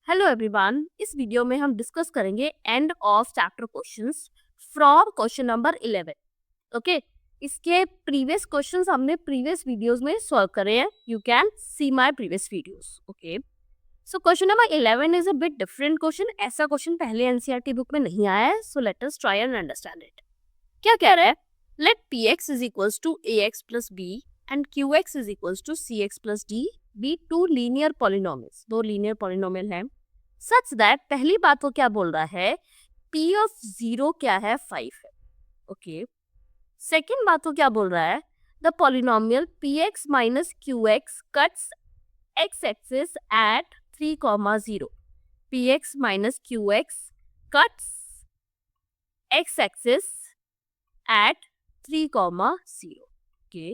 Hello everyone, इस video में हम डिस्कस करेंगे end of chapter questions from question number 11। Okay, इसके प्रीवियस क्वेश्चंस हमने प्रीवियस वीडियोस में सॉल्व करे हैं। You can see my previous videos. Okay, so question number 11 is a bit different question. ऐसा क्वेश्चन पहले एनसीईआरटी बुक में नहीं आया है, so let us try and understand it. क्या कह रहा है? Let p x is equals to A x plus b and Q x is equals to c x plus d be two linear polynomials. दो linear polynomial हैं such that, पहली बात तो क्या बोल रहा है, p ऑफ 0 क्या है, 5 है। ओके, सेकेंड बात तो क्या बोल रहा है, the polynomial px minus qx cuts x axis at 3,0। px minus qx cuts x axis at 3,0। Okay,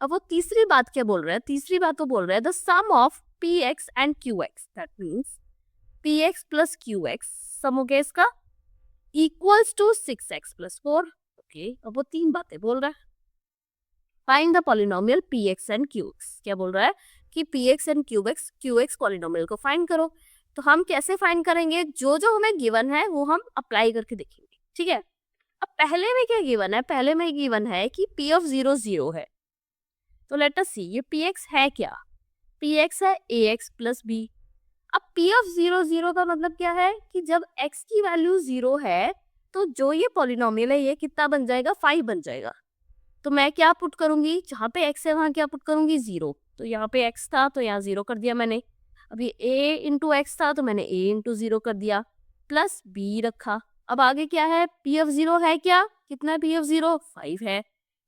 अब वो तीसरी बात क्या बोल रहा है, तीसरी बात तो बोल रहा है the sum of px and qx, that means px plus qx sum हो गया इसका equals to 6x plus 4। Okay, अब वो तीन बातें बोल रहा है। Find the polynomial px and qx। क्या बोल रहा है कि px एंड qx पॉलिनोमियल को फाइंड करो। तो हम कैसे फाइंड करेंगे, जो जो हमें गिवन है वो हम अप्लाई करके देखेंगे। ठीक है, अब पहले में क्या गिवन है, पहले में गिवन है कि p ऑफ 0 0 है। तो लेट अस सी ये px है क्या, px है ax प्लस b। अब p ऑफ 0 0 का मतलब क्या है कि जब x की वैल्यू 0 है तो जो ये पॉलिनोमियल है ये कितना बन जाएगा, 5 बन जाएगा। तो मैं क्या पुट करूंगी, जहाँ पे x है वहां क्या पुट करूंगी, 0। तो यहाँ पे x था तो यहाँ 0 कर दिया मैंने। अभी a इंटू एक्स था तो मैंने a इंटू 0 कर दिया, प्लस b रखा। अब आगे क्या है, p ऑफ 0 है क्या, कितना है p ऑफ 0, 5 है।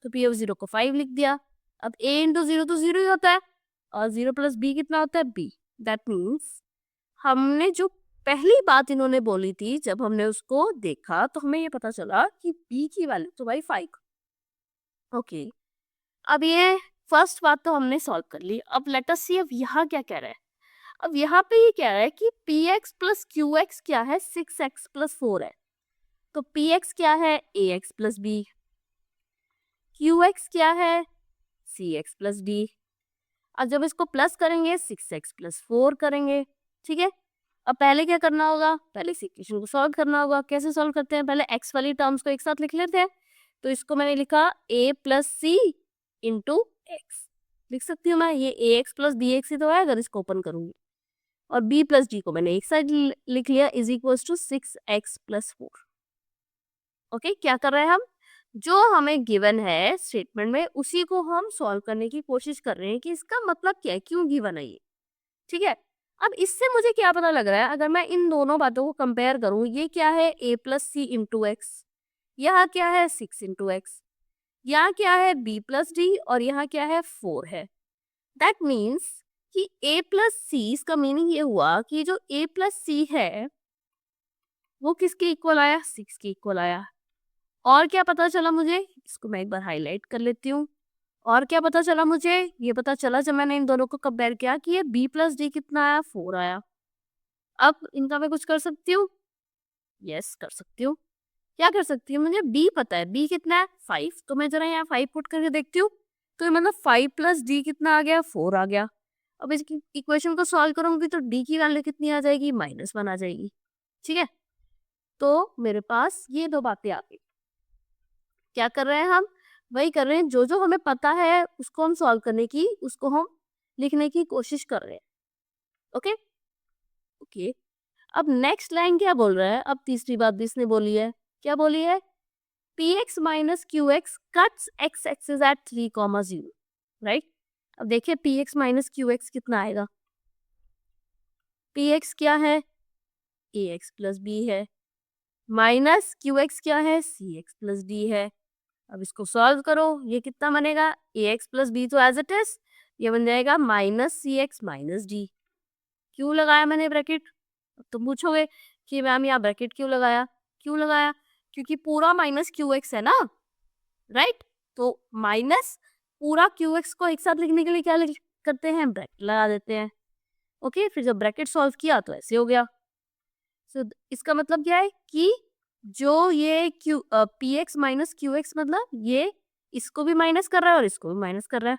तो p ऑफ 0 को 5 लिख दिया। अब a इंटू 0 तो 0 ही होता है, और 0 प्लस b कितना होता है, b। दैट मीन्स हमने जो पहली बात इन्होंने बोली थी, जब हमने उसको देखा तो हमें ये पता चला कि b की वैल्यू तो भाई 5। ओके, अब ये फर्स्ट बात तो हमने सॉल्व कर ली। अब लेट अस सी अब यहाँ क्या कह रहा है। अब यहाँ पे ये कह रहा है कि px प्लस qx क्या है, 6x प्लस 4 है। तो px क्या है, ax प्लस b, qx क्या है, cx प्लस d। अब जब इसको प्लस करेंगे 6x प्लस 4 करेंगे। ठीक है, अब पहले क्या करना होगा, पहले इस इक्वेशन को सॉल्व करना होगा। कैसे सॉल्व करते हैं, पहले x वाली टर्म्स को एक साथ लिख लेते हैं। तो इसको मैंने लिखा a plus c into x, लिख सकती हूँ मैं, ये ax प्लस बी एक्स ही तो है अगर इसको ओपन करूंगी। और b प्लस डी को मैंने एक साइड लिख लिया, is equals to 6x plus 4। Okay, क्या कर रहे हैं हम, जो हमें गिवन है स्टेटमेंट में उसी को हम सॉल्व करने की कोशिश कर रहे हैं कि इसका मतलब क्या है, क्यों गिवन है ये। ठीक है, अब इससे मुझे क्या पता लग रहा है, अगर मैं इन दोनों बातों को कंपेयर करूं, ये क्या है a plus c into x, यहाँ क्या है 6 इंटू एक्स, यहाँ क्या है b प्लस डी, और यहाँ क्या है 4 है। दैट मीन्स कि a प्लस सी, इसका मीनिंग ये हुआ कि जो a प्लस सी है वो किसके इक्वल आया, 6 के इक्वल आया। और क्या पता चला मुझे, इसको मैं एक बार हाईलाइट कर लेती हूँ। और क्या पता चला मुझे, ये पता चला जब मैंने इन दोनों को कंपेयर किया कि ये b प्लस डी कितना आया, 4 आया। अब इनका मैं कुछ कर सकती हूँ, यस कर सकती हूँ। क्या कर सकती हूँ, मुझे b पता है, b कितना है 5, तो मैं जरा यहाँ 5 पुट करके देखती हूँ। तो ये मतलब 5 प्लस डी कितना आ गया, 4 आ गया। अब इस इक्वेशन को सॉल्व करूंगी तो d की वैल्यू कितनी आ जाएगी, -1 आ जाएगी। ठीक है, तो मेरे पास ये दो बातें आ गई। क्या कर रहे हैं हम, वही कर रहे हैं, जो जो हमें पता है उसको हम सॉल्व करने की, उसको हम लिखने की कोशिश कर रहे हैं। ओके ओके, अब नेक्स्ट लाइन क्या बोल रहा है, अब तीसरी बात भी इसने बोली है। क्या बोली है, px minus qx cuts x axis at 3,0। Right, अब देखिए px माइनस qx कितना आएगा, px क्या है, ax प्लस b है, माइनस qx क्या है, cx प्लस d है। अब इसको सॉल्व करो, ये कितना बनेगा, ax प्लस b तो एज इट इज, ये बन जाएगा माइनस cx माइनस d। क्यों लगाया मैंने ब्रैकेट, अब तुम पूछोगे कि मैम यहाँ ब्रैकेट क्यों लगाया, क्यों लगाया, क्योंकि पूरा माइनस qx है ना, राइट। तो माइनस पूरा qx को एक साथ लिखने के लिए क्या करते हैं, ब्रैकेट लगा देते हैं। ओके, फिर जब ब्रैकेट सॉल्व किया तो ऐसे हो गया। सो इसका मतलब क्या है कि जो ये P x minus Q x, मतलब ये इसको भी माइनस कर रहा है और इसको भी माइनस कर रहा है,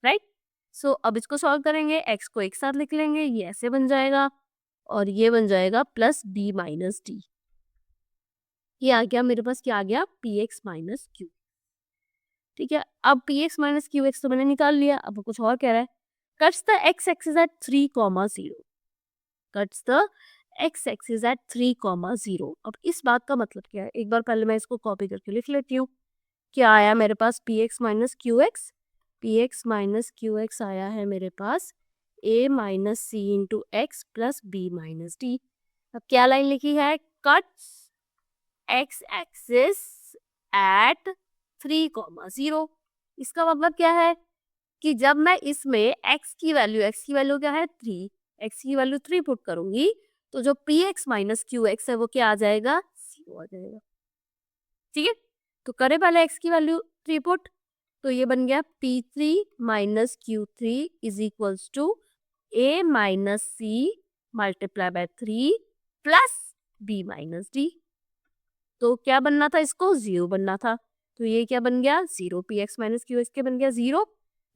राइट। सो अब इसको सॉल्व करेंगे, x को एक साथ लिख लेंगे, ये ऐसे बन जाएगा। और ये बन जाएगा प्लस b माइनस डी। ये आ गया मेरे पास, क्या आ गया, पी एक्स माइनस क्यू। ठीक है, अब P x minus Q x तो मैंने निकाल लिया, अब कुछ और कह रहा है, cuts the x axis at 3,0, cuts the x axis at 3,0। अब इस बात का मतलब क्या है, एक बार पहले मैं इसको कॉपी करके लिख लेती हूँ। क्या आया मेरे पास, P x minus Q X, P x minus Q X आया है मेरे पास a minus C into X plus B minus D. अब क्या लाइन लिखी है, कट्स एक्स एक्सिस एट 3,0। इसका मतलब क्या है कि जब मैं इसमें x की वैल्यू क्या है 3, x की वैल्यू 3 पुट करूंगी तो जो P x minus Q x है वो क्या आ जाएगा, 0 आ जाएगा। ठीक है, तो करें पहले x की वैल्यू 3 पुट, तो ये बन गया P3 minus Q3 is equals to A minus c multiply by 3 plus B minus d. तो क्या बनना था, इसको 0 बनना था, तो ये क्या बन गया 0, p x minus Q x के बन गया 0,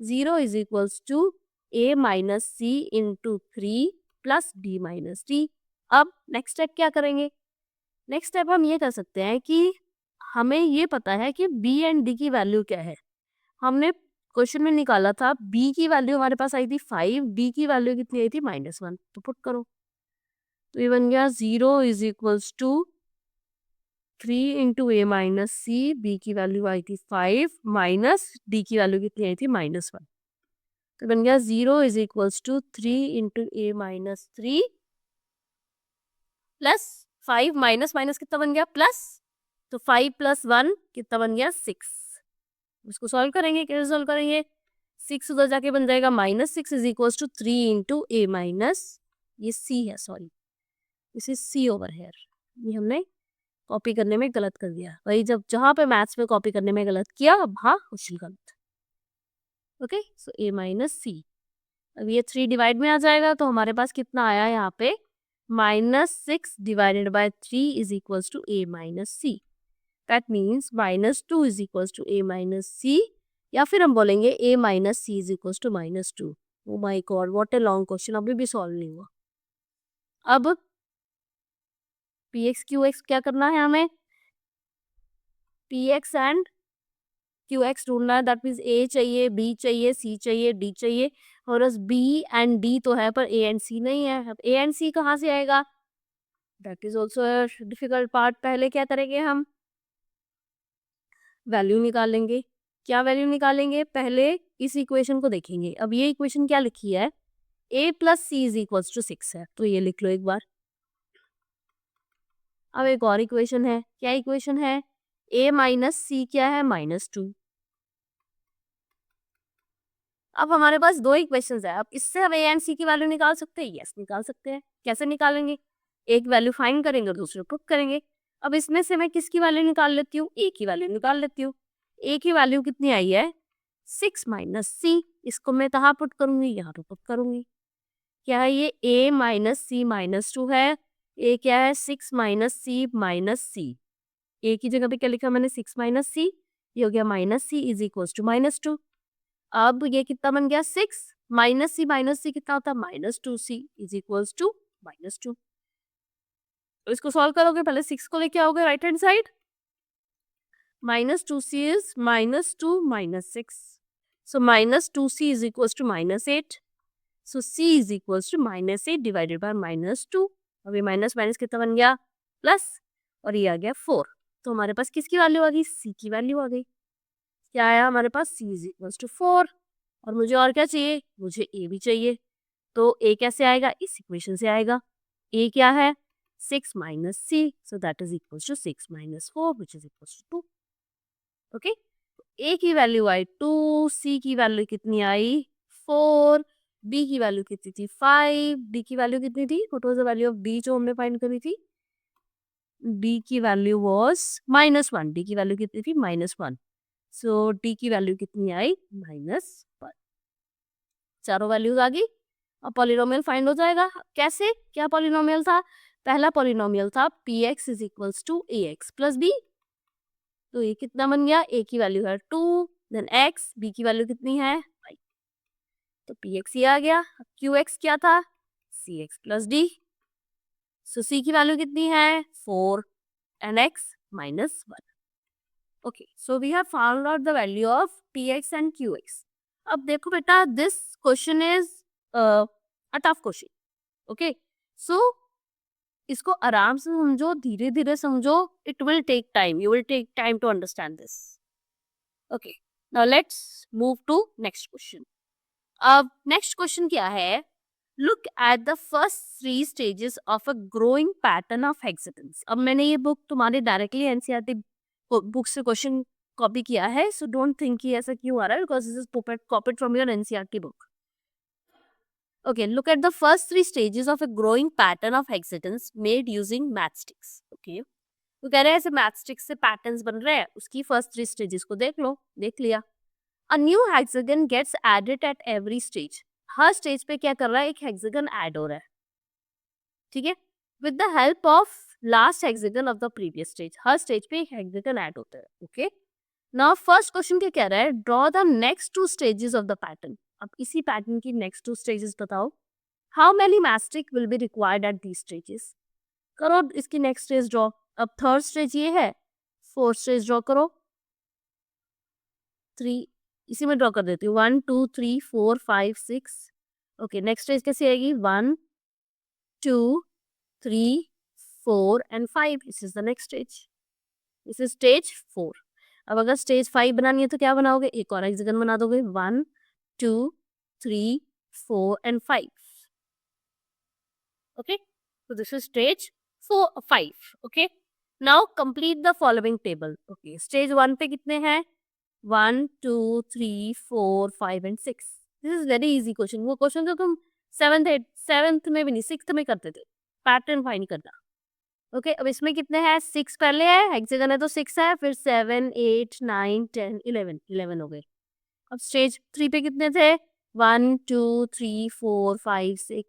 0 is equals to A minus C into 3 plus B minus D. अब नेक्स्ट स्टेप क्या करेंगे, नेक्स्ट स्टेप हम ये कर सकते हैं कि हमें ये पता है कि B एंड D की वैल्यू क्या है। हमने क्वेश्चन में निकाला था B की वैल्यू हमारे पास आई थी 5, D की वैल्यू कितनी आई थी -1, तो पुट करो, तो ये बन गया 0 is equals to 3 into a minus c, b की वैल्यू आई थी 5 माइनस डी की वैल्यू कितनी आई थी -1, तो बन गया 0 is equals to 3 into a minus 3 plus 5 minus minus कितना बन गया प्लस, तो 5 प्लस 1 कितना बन गया 6। इसको सॉल्व करेंगे, कैसे सॉल्व करेंगे, 6 उधर जाके बन जाएगा -6 is equals to 3 into a minus, ये सी है, sorry this is c over here, ये हमने कॉपी करने में गलत कर दिया, वही जब जहाँ पे मैथ्स में कॉपी करने में गलत किया वहाँ क्वेश्चन गलत। ओके, सो ए माइनस सी, अब ये 3 डिवाइड में आ जाएगा, तो हमारे पास कितना आया यहाँ पे -6 divided by 3 is equals to A minus C. That means -2 is equals to A minus C, या फिर हम बोलेंगे A minus C is equals to -2। Oh my God, what a long question, अभी भी सॉल्व नहीं हुआ। अब पी एक्स क्यू एक्स क्या करना है हमें, P x and Q x ढूंढना है, दैट मीन्स ए चाहिए, बी चाहिए, सी चाहिए, डी चाहिए, और बस बी एंड डी तो है पर ए एंड सी नहीं है। अब ए एंड सी कहाँ से आएगा, that is also difficult part. पहले क्या करेंगे, हम वैल्यू निकालेंगे। क्या वैल्यू निकालेंगे, पहले इस इक्वेशन को देखेंगे। अब ये इक्वेशन क्या लिखी है, a plus c is equals to 6 है, तो ये लिख लो एक बार। अब एक और इक्वेशन है, क्या इक्वेशन है, a माइनस सी क्या है -2। अब हमारे पास दो इक्वेशंस है, अब इससे हम ए एंड सी की वैल्यू निकाल सकते हैं, यस निकाल सकते हैं। कैसे निकालेंगे, एक वैल्यू फाइंड करेंगे और दूसरे पुट करेंगे। अब इसमें से मैं किसकी वैल्यू निकाल लेती हूँ, ए की वैल्यू निकाल लेती हूँ। ए की वैल्यू कितनी आई है 6 माइनस सी, इसको मैं कहाँ पुट करूंगी, यहाँ पे पुट करूंगी। क्या है ये, a माइनस सी -2 है, a क्या है 6 minus c minus c, a की जगह पे क्या लिखा मैंने 6 माइनस सी, ये हो गया -c इज इक्वल टू -2। अब ये कितना बन गया 6 माइनस सी कितना होता है -2c इज इक्वल्स टू -2। तो इसको सॉल्व करोगे, पहले 6 को लेके आओगे right hand side, -2c is -2 -6, so -2c is equals to -8, so c is equals to -8 divided by -2। अब ये माइनस माइनस कितना बन गया प्लस, और ये आ गया 4, तो हमारे पास किसकी वैल्यू आ गई, c की वैल्यू आ गई। क्या आया हमारे पास, c is equals to 4, और मुझे और क्या चाहिए, मुझे a भी चाहिए। तो a कैसे आएगा, इस इक्वेशन से आएगा। a क्या है 6 minus c, so that is equals to 6 minus 4 which is equals to 2। Okay, a की वैल्यू आई 2, c की वैल्यू कितनी आई 4, b की वैल्यू कितनी थी 5, d की वैल्यू कितनी थी, what was the value of d जो हमने फाइंड करी थी, d की वैल्यू वाज -1, d की वैल्यू कितनी थी -1, सो d की वैल्यू कितनी आई -1। चारों वैल्यूज आ गई, अब पॉलिनोमियल फाइंड हो जाएगा। कैसे, क्या पॉलिनोमियल था, पहला पॉलिनोमियल था p x is equals to A x plus b, तो ये कितना बन गया, a की वैल्यू है 2, देन x, b की वैल्यू कितनी है 5, तो पी एक्स ये आ गया। क्यू एक्स क्या था, C x plus D, so C की वैल्यू कितनी है 4 and X -1. Okay, so we have found out the value of T X and Q X. अब देखो बेटा, this question is a tough question. Okay, so इसको आराम से समझो, धीरे धीरे समझो. It will take time, you will take time to understand this. Okay, now let's move to next question. अब नेक्स्ट क्वेश्चन क्या है? Look at the first 3 stages of a growing pattern of hexagons. अब मैंने ये book तुम्हारे directly NCERT book से question copy किया है, सो डोंट थिंक कि ऐसा क्यों आ रहा है, because this is copied from your NCERT book. Okay, look at the first 3 stages of a growing pattern of hexagons made using matchsticks. Okay, तो कह रहे हैं ऐसे मैचस्टिक्स से पैटर्न्स बन रहे हैं, उसकी फर्स्ट 3 स्टेजेस को देख लो. देख लिया. A new hexagon gets added at every stage. हर स्टेज पे क्या कर रहा है? एक हेक्सागन ऐड हो रहा है. ठीक है, with the help of last hexagon of the previous stage. हर स्टेज पे एक हेक्सागन ऐड होता है. ओके, नाउ फर्स्ट क्वेश्चन क्या कह रहा है? Draw the next 2 stages of the pattern. अब इसी पैटर्न की नेक्स्ट 2 स्टेजेस बताओ. How many mastic will be required at these stages. करो इसकी नेक्स्ट स्टेज ड्रॉ. अब थर्ड स्टेज ये है, फोर्थ स्टेज ड्रॉ करो. 3 इसी में ड्रॉ कर देती हूँ. 1 2 3 4 5 6. ओके, नेक्स्ट स्टेज कैसी आएगी? 1 2 3 4 and 5. This is the next stage. This is stage 4. अब अगर स्टेज 5 बनानी है तो क्या बनाओगे? एक और हेक्सागन बना दोगे. 1 2 3 4 and 5. Okay, so this is stage 5. Okay, now complete the following table. Okay, stage 1 पे कितने हैं? 1 2 3 4 5 and 6. This is very easy question. वो क्वेश्चन तो तुम 7th में भी नहीं, 6th में करते थे. पैटर्न फाइंड करना. ओके, अब इसमें कितने हैं? 6 पहले है, हेक्सागन है तो 6 है, फिर 7 8 9 10 11 हो गए. अब स्टेज 3 पे कितने थे? 1 2 3 4 5 6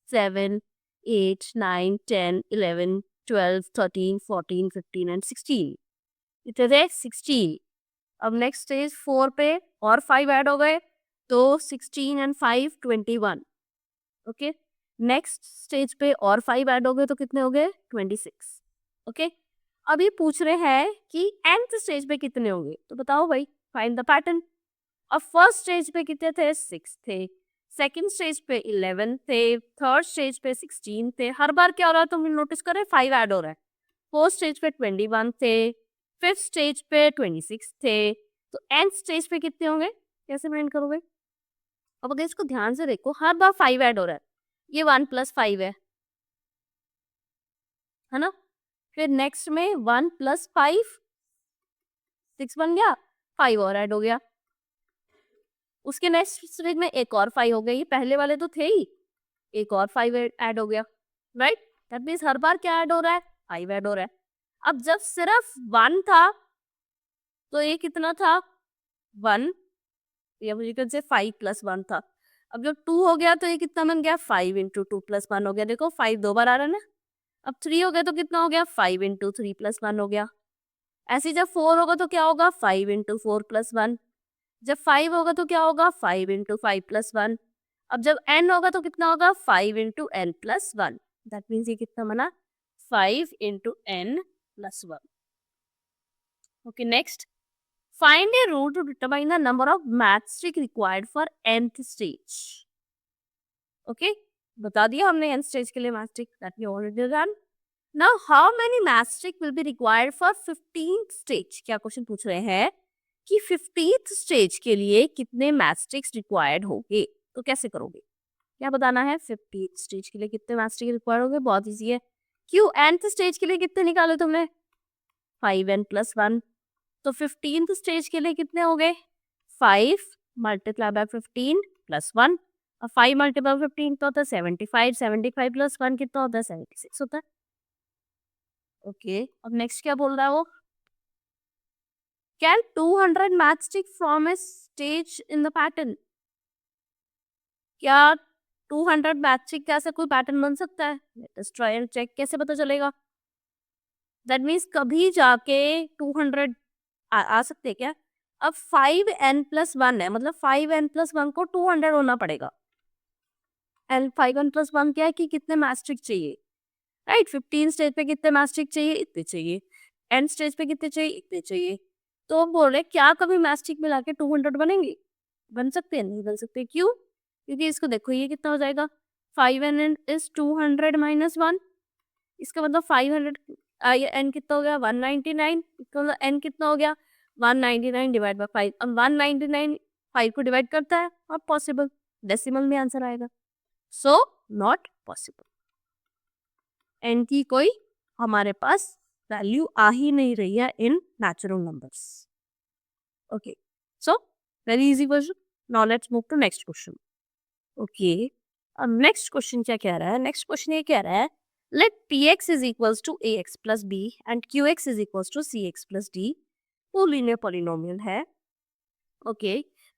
7 8 9 10 11 12 13 14 15 एंड 16. कितने थे? 16. अब नेक्स्ट स्टेज 4 पे और 5 ऐड हो गए, तो 16 एंड 5 21. ओके, नेक्स्ट स्टेज पे और 5 ऐड हो गए तो कितने हो गए? 26. ओके, अब ये पूछ रहे हैं कि nth स्टेज पे कितने होंगे, तो बताओ भाई, फाइंड द पैटर्न. अब फर्स्ट स्टेज पे कितने थे? 6 थे. सेकंड स्टेज पे 11 थे. थर्ड स्टेज पे 16 थे. हर बार क्या हो रहा है तुम नोटिस करें? 5 ऐड हो रहा है. फोर्थ स्टेज पे 21 थे. फिफ्थ स्टेज पे 26 थे. तो nth स्टेज पे कितने होंगे? कैसे फाइंड करोगे? अब अगर इसको ध्यान से देखो, हर बार 5 ऐड हो रहा है. ये 1 + 5 है ना? फिर नेक्स्ट में 1 + 5 6 बन गया, 5 और ऐड हो गया. उसके नेक्स्ट स्टेज में एक और 5 हो गई. ये पहले वाले तो थे ही, एक और 5 ऐड हो गया. राइट, दैट मीन्स हर बार क्या ऐड हो रहा है? 5 ऐड हो रहा है. अब जब सिर्फ 1 था तो ये कितना था? 1, या मुझे कैन से 5 + 1 था. अब जब 2 हो गया तो ये कितना बन गया? 5 × 2 + 1 हो गया. देखो 5 2 बार आ रहा है ना. अब 3 हो गया तो कितना हो गया? 5 × 3 + 1 हो गया. ऐसे ही जब 4 होगा तो क्या होगा? 5 × 4 + 1. जब 5 होगा तो क्या होगा? 5 × 5 + 1. अब जब n होगा तो कितना होगा? 5 × n + 1. दैट मीन्स ये कितना बना? 5 × n + 1. Okay, next, find a route to determine the number of matchstick required for nth stage. Okay, बता दिया हमने nth स्टेज के लिए matchstick. That we already done. Now how many matchstick will be required for 15th stage. क्या question पूछ रहे हैं कि 15th स्टेज के लिए कितने मैचस्टिक्स रिक्वायर्ड होंगे. तो कैसे करोगे? क्या बताना है? 15th स्टेज के लिए कितने मैचस्टिक रिक्वायर्ड होंगे. बहुत इजी है. क्यों? nth स्टेज के लिए कितने निकाले तुमने? 5n + 1. तो 15th स्टेज के लिए कितने हो गए? 5 × 15 + 1. अब 5 × 15 तो होता है 75. 75 + 1 कितना होता है? 76 होता है. ओके, अब नेक्स्ट क्या बोल रहा है वो? Can 200 matchstick form a stage in the pattern? क्या 200 मैचस्टिक का ऐसा कोई पैटर्न बन सकता है? Let us try and check. कैसे पता चलेगा? दैट मीन्स कभी जाके 200 आ सकते हैं क्या? अब 5n + 1 है, मतलब 5n + 1 को 200 होना पड़ेगा. एंड 5n + 1 क्या है कि कितने मैचस्टिक चाहिए. राइट। 15 स्टेज पे कितने मैथ स्टिक चाहिए, इतने चाहिए। एंड स्टेज पे कितने चाहिए, इतने चाहिए। तो हम बोल रहे हैं क्या कभी मैथ स्टिक मिला के 200 बनेंगे? बन सकते हैं? नहीं बन सकते। क्यों? क्योंकि इसको देखो ये कितना हो जाएगा, 5 इज 200 माइनस 1। इसका मतलब 500 एन कितना हो गया, 199। इसका मतलब एन कितना हो गया, 199 डिवाइड बाई 5। अब 199 5 को डिवाइड करता है, और पॉसिबल डेसिमल में आंसर आएगा। So not possible. एन की कोई हमारे पास वैल्यू आ ही नहीं रही है in natural numbers. Okay, so very easy question. Now let's move to next question. Okay, अब नेक्स्ट क्वेश्चन क्या कह रहा है? नेक्स्ट क्वेश्चन ये कह रहा है, let px is equals to ax plus b and qx is equals to cx plus d, वो linear polynomial है। okay,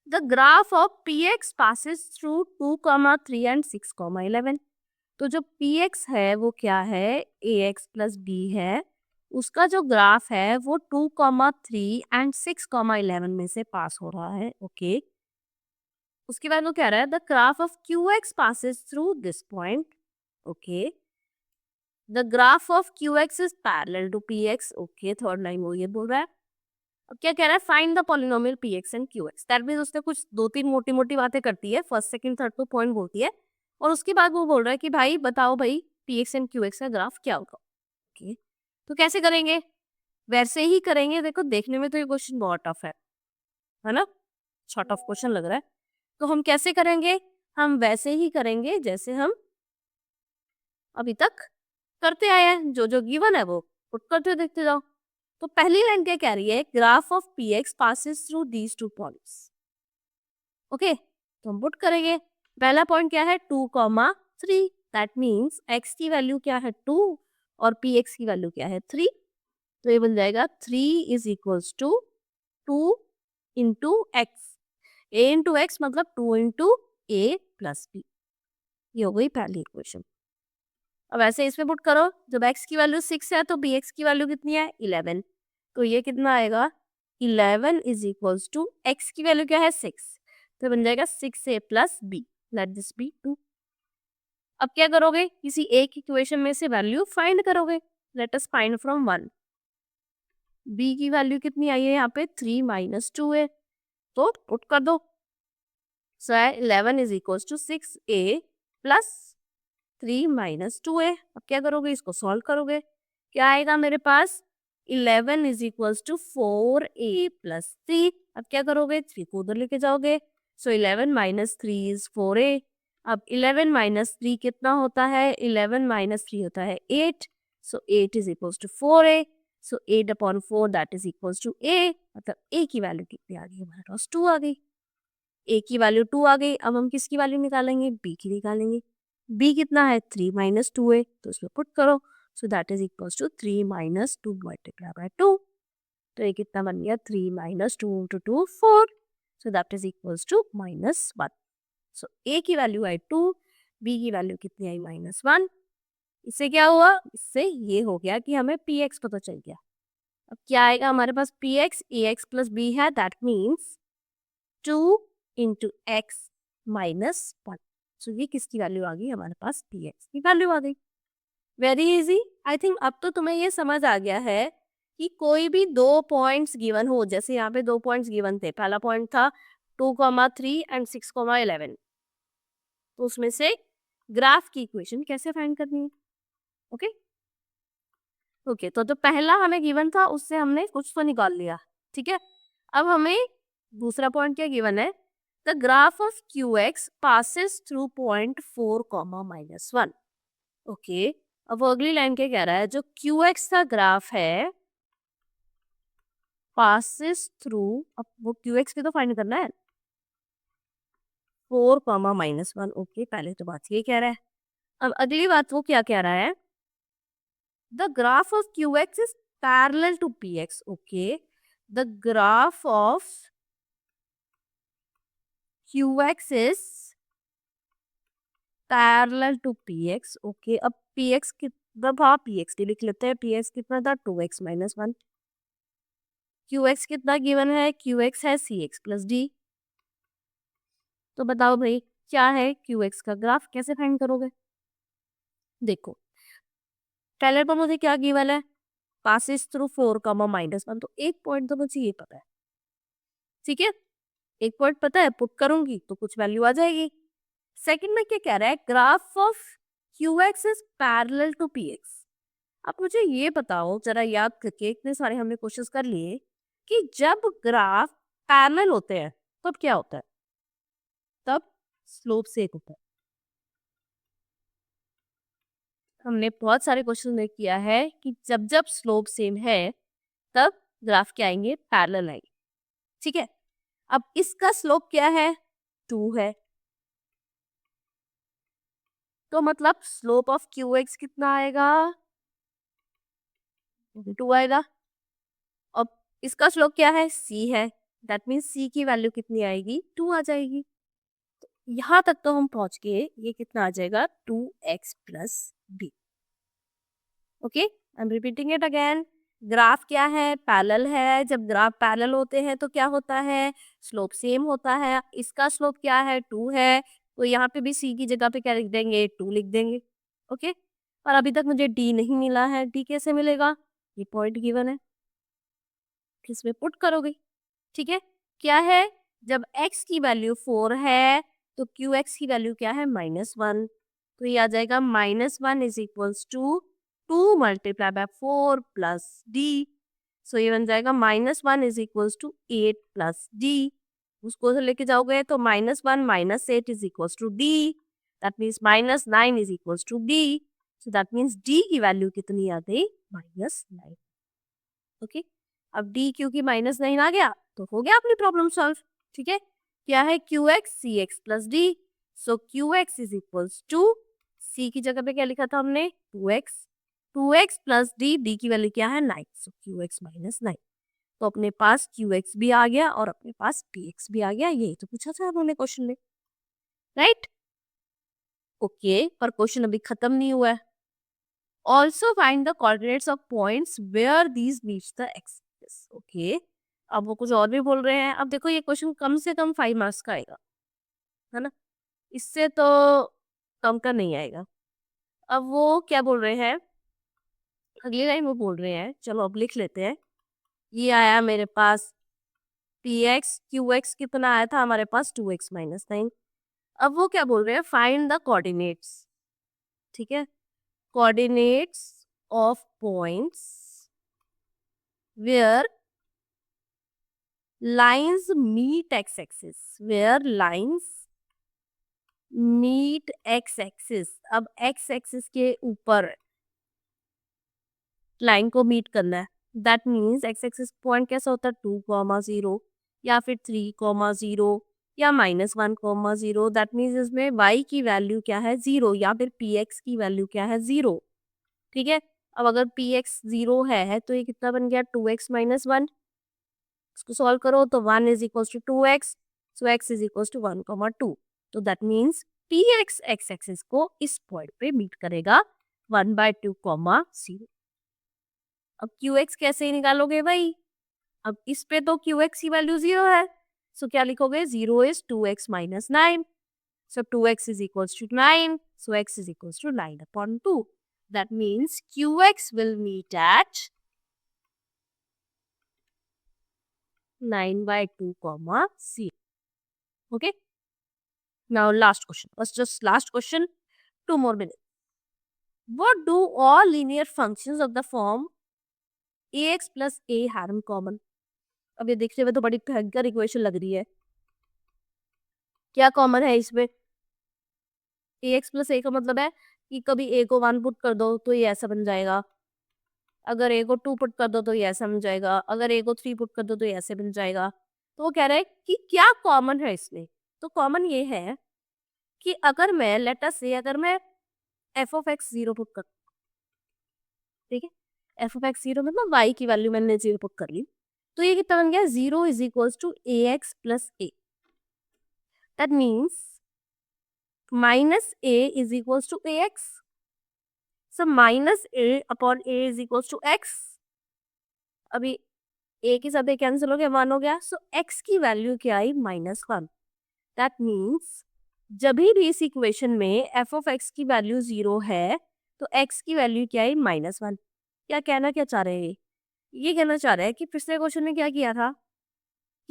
the graph of px passes through 2, 3 and 6, 11। तो जो px है वो क्या है, ax plus b है। उसका जो ग्राफ है वो 2, 3 एंड 6, 11 में से पास हो रहा है। ओके, उसके बाद वो कह रहा है the graph of qx passes through this point। Okay, the graph of Q x is parallel to P X. Okay, third line वो ये बोल रहा है। अब क्या कह रहा है, find the polynomial P x and Q x. That means उसने कुछ 2-3 मोटी मोटी बातें करती है, फर्स्ट सेकंड थर्ड तो पॉइंट बोलती है, और उसके बाद वो बोल रहा है कि भाई बताओ भाई P x and Q x का ग्राफ क्या होगा। ओके, तो कैसे करेंगे? वैसे ही करेंगे। देखो देखने में तो ये क्वेश्चन बहुत टफ है ना, शॉर्ट ऑफ क्वेश्चन लग रहा है। तो हम कैसे करेंगे? हम वैसे ही करेंगे जैसे हम अभी तक करते आए हैं। जो जो गिवन है वो पुट करते देखते जाओ। तो पहली लाइन क्या कह रही है, graph of P x passes through these 2 points. Okay, तो हम पुट करेंगे। पहला पॉइंट क्या है, 2, 3। दैट मीन्स एक्स की वैल्यू क्या है, 2, और पी एक्स की वैल्यू क्या है, 3। तो ये बन जाएगा 3 is equals to 2 into X. A into X मतलब 2 इंटू ए प्लस बी। ये हो गई पहली इक्वेशन। अब ऐसे इसमें पुट करो, जब x की वैल्यू 6 है तो bx की वैल्यू कितनी है, 11। तो ये कितना आएगा, 11 इज इक्वल्स टू x की वैल्यू क्या है, 6। तो बन जाएगा 6a plus b। Let this be 2। अब क्या करोगे, किसी एक इक्वेशन में से वैल्यू फाइंड करोगे। Let us find from 1। b की वैल्यू कितनी आई है यहाँ पे, 3 माइनस 2 है। तो पुट कर दो। So 11 is equals to 6a plus 3 minus 2a। अब क्या करोगे, इसको सॉल्व करोगे। क्या आएगा मेरे पास, 11 is equals to 4a plus 3। अब क्या करोगे, 3 को उधर लेके जाओगे। So 11 minus 3 is 4a। अब 11 माइनस 3 कितना होता है, 11 माइनस 3 होता है 8। So 8 is equals to 4a। So 8 upon 4 that is equals to a। मतलब a की वैल्यू कितनी आ गई, हमारे पास 2 आ गई। a की वैल्यू 2 आ गई। अब हम किसकी वैल्यू निकालेंगे, b की निकालेंगे। b कितना है, 3 माइनस 2 है, तो इसमें पुट करो। So that is equals to 3 minus 2 multiply by 2। तो ये कितना बन गया, 3 minus 2 into 2 4। So that is equals to -1। So a की वैल्यू आई 2, b की वैल्यू कितनी आई, -1। इससे क्या हुआ, इससे ये हो गया कि हमें px पता चल गया। अब क्या आएगा हमारे पास, px ax प्लस b है। That means 2 into x minus 1। सो ये किसकी वैल्यू आ गई, हमारे पास px की वैल्यू आ गई। Very easy. आई थिंक अब तो तुम्हें ये समझ आ गया है कि कोई भी 2 पॉइंट्स गिवन हो, जैसे यहाँ पे 2 पॉइंट्स गिवन थे। पहला पॉइंट था 2, 3 एंड 6, 11। तो उसमें से ग्राफ की इक्वेशन कैसे फाइंड करनी है। ओके ओके, तो जो पहला हमें गिवन था उससे हमने कुछ तो निकाल लिया। ठीक है, अब हमें दूसरा पॉइंट क्या गिवन है, the graph of Q x passes through point 4, -1। Okay, अब वो अगली लाइन क्या कह रहा है, जो क्यू एक्स का ग्राफ है पासिस थ्रू, अब वो क्यू एक्स की तो फाइंड करना है, 4, -1। ओके, पहले तो बात ये कह रहा है। अब अगली बात वो क्या कह रहा है, the graph of Q x is parallel to P X. Okay, the graph of Q x is parallel to P X. Okay, अब पी एक्स कितना था, पी एक्स की लिख लेते हैं। पी एक्स कितना था, 2x माइनस 1। क्यू एक्स कितना गिवन है, क्यू एक्स है सी एक्स प्लस डी। तो बताओ भाई क्या है, क्यू एक्स का ग्राफ कैसे फाइंड करोगे। देखो पहले तो मुझे क्या गिवन है, पासिस थ्रू 4 कॉमा -1, तो एक पॉइंट तो मुझे ये पता है, ठीक है, एक पॉइंट पता है, पुट करूंगी तो कुछ वैल्यू आ जाएगी। सेकंड में क्या कह रहा है, graph of Q x is parallel to P X. अब मुझे ये बताओ जरा याद करके, इतने सारे हमने क्वेश्चंस कर लिए कि जब ग्राफ पैरेलल होते हैं तब क्या होता है, तब स्लोप सेम होता है। हमने बहुत सारे क्वेश्चन में किया है कि जब जब स्लोप सेम है तब ग्राफ क्या आएंगे, पैरेलल आएंगे, ठीक है। अब इसका स्लोप क्या है, 2 है, तो मतलब स्लोप ऑफ क्यू एक्स कितना आएगा, 2 आएगा। अब इसका स्लोप क्या है, c है, दैट मीन्स c की वैल्यू कितनी आएगी, 2 आ जाएगी। तो यहाँ तक तो हम पहुंच गए, ये कितना आ जाएगा, 2x plus B. Okay, I am repeating it again. Graph क्या है, पैरेलल है, जब ग्राफ पैरेलल होते हैं तो क्या होता है, स्लोप सेम होता है। इसका स्लोप क्या है, 2 है, तो यहाँ पे भी c की जगह पे क्या लिख देंगे, 2 लिख देंगे। ओके, और अभी तक मुझे d नहीं मिला है, d कैसे मिलेगा, ये पॉइंट गिवन है, इसमें पुट करोगे, ठीक है। क्या है, जब x की वैल्यू 4 है तो qx की वैल्यू क्या है, -1, तो ये आ जाएगा -1 is equals to 2 multiply by 4 plus D. So ये बन जाएगा -1 is equals to 8 plus D. उसको लेके जाओगे तो -1 -8 is equals to D, that means -9 is equals to D. So that means D की वैल्यू कितनी आ गई, -9। ओके, अब डी क्योंकि -9 आ गया तो हो गया अपनी प्रॉब्लम सॉल्व, ठीक है। क्या है, Q X C x plus D, so Q x is equals to, C की जगह पे क्या लिखा था हमने, 2x प्लस डी की वैल्यू क्या है, 9, सो क्यू एक्स -9। तो अपने पास क्यू एक्स भी आ गया और अपने पास पी एक्स भी आ गया, यही तो पूछा था उन्होंने क्वेश्चन में, राइट। ओके, पर क्वेश्चन अभी खत्म नहीं हुआ है। Also find the coordinates of points where these meets the axis. Okay, अब वो कुछ और भी बोल रहे हैं। अब देखो ये क्वेश्चन कम से कम 5 मार्क्स का आएगा, है ना, इससे तो कम का नहीं आएगा। अब वो क्या बोल रहे हैं, अगली लाइन वो बोल रहे हैं, चलो अब लिख लेते हैं। ये आया मेरे पास पी एक्स, क्यू एक्स कितना आया था हमारे पास, 2x -9। अब वो क्या बोल रहे हैं, फाइंड द कोऑर्डिनेट्स, ठीक है, coordinates of points where lines meet x-axis, where lines meet x-axis। अब x-axis के ऊपर लाइन को मीट करना है, दैट मीन्स x-axis पॉइंट कैसा होता है, 2,0 या फिर 3,0 या -1,0। दैट मीन्स इसमें y की वैल्यू क्या है, 0, या फिर px की वैल्यू क्या है, 0, ठीक है। अब अगर px 0 है तो ये कितना बन गया, 2x -1। इसको सॉल्व करो तो 1 is equal to 2x, so x is equal to 1,2। तो that means P X X axis को इस पॉइंट पे मीट करेगा 1/2,0। अब क्यू एक्स कैसे निकालोगे भाई, अब इस पे तो क्यू एक्स की वैल्यू 0 है, सो क्या लिखोगे, 0 is 2x -9, so 2x is equal to 9, so x is equal to 9/2। That means Q X will meet at 9/2, 0. Okay. Now last question. Let's just last question. 2 more minutes. What do all linear functions of the form ax plus a have in common? अब ये देखते हुए तो बड़ी भयंकर equation लग रही है, क्या कॉमन है इसमें, ax plus a का मतलब है कि कभी a को 1 पुट कर दो तो ये ऐसा बन जाएगा, अगर a को 2 पुट कर दो तो ये ऐसा बन जाएगा, अगर a को 3 पुट कर दो तो ये ऐसे बन जाएगा। तो वो कह रहा है कि क्या कॉमन है इसमें, तो कॉमन ये है कि अगर मैं लेट अस से, अगर मैं एफ ऑफ एक्स 0 पुट कर, ठीक है, एफ ऑफ एक्स 0 मतलब y की वैल्यू मैंने 0 पुट कर ली, तो ये कितना बन गया, 0 is equals to A x plus A. That means minus A is equals to A X, so minus A upon A is equals to X. अभी ए के साथ ए कैंसिल हो गया, 1 हो गया, सो एक्स की वैल्यू क्या आई, -1। दैट मीन्स जब भी इस इक्वेशन में एफ ऑफ एक्स की वैल्यू 0 है तो x की वैल्यू क्या है -1। क्या कहना क्या चाह रहे हैं ये कहना चाह रहा है कि पिछले क्वेश्चन में क्या किया था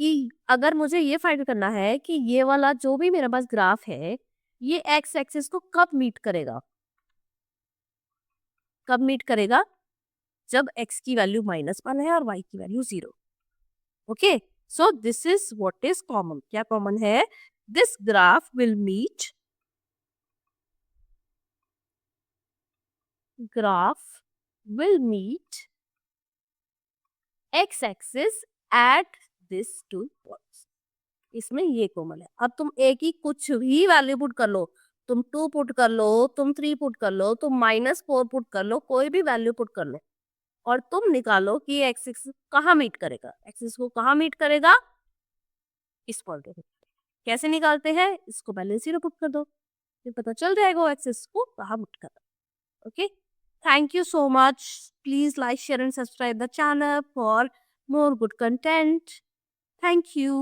कि अगर मुझे ये फाइंड करना है कि ये वाला जो भी मेरे पास ग्राफ है ये x एक्सिस को कब मीट करेगा, कब मीट करेगा, जब x की वैल्यू -1 है और y की value 0। Okay, so this is what is common. क्या कॉमन है? This graph will meet, graph will meet x axis at this two points। इसमें ये कॉमन है। अब तुम एक ही कुछ भी वैल्यू पुट कर लो, तुम 2 पुट कर लो, तुम 3 पुट कर लो, तुम -4 पुट कर लो, कोई भी वैल्यू पुट कर लो और तुम निकालो कि एक्सिस कहाँ मीट करेगा, एक्सिस को कहाँ मीट करेगा, इस पॉइंट पे। कैसे निकालते हैं? इसको पहले 0 पुट कर दो, फिर पता चल जाएगा वो एक्सिस को कहाँ मीट कर रहा है। Okay, thank you so much. Please like, share and subscribe the channel for more good content. Thank you.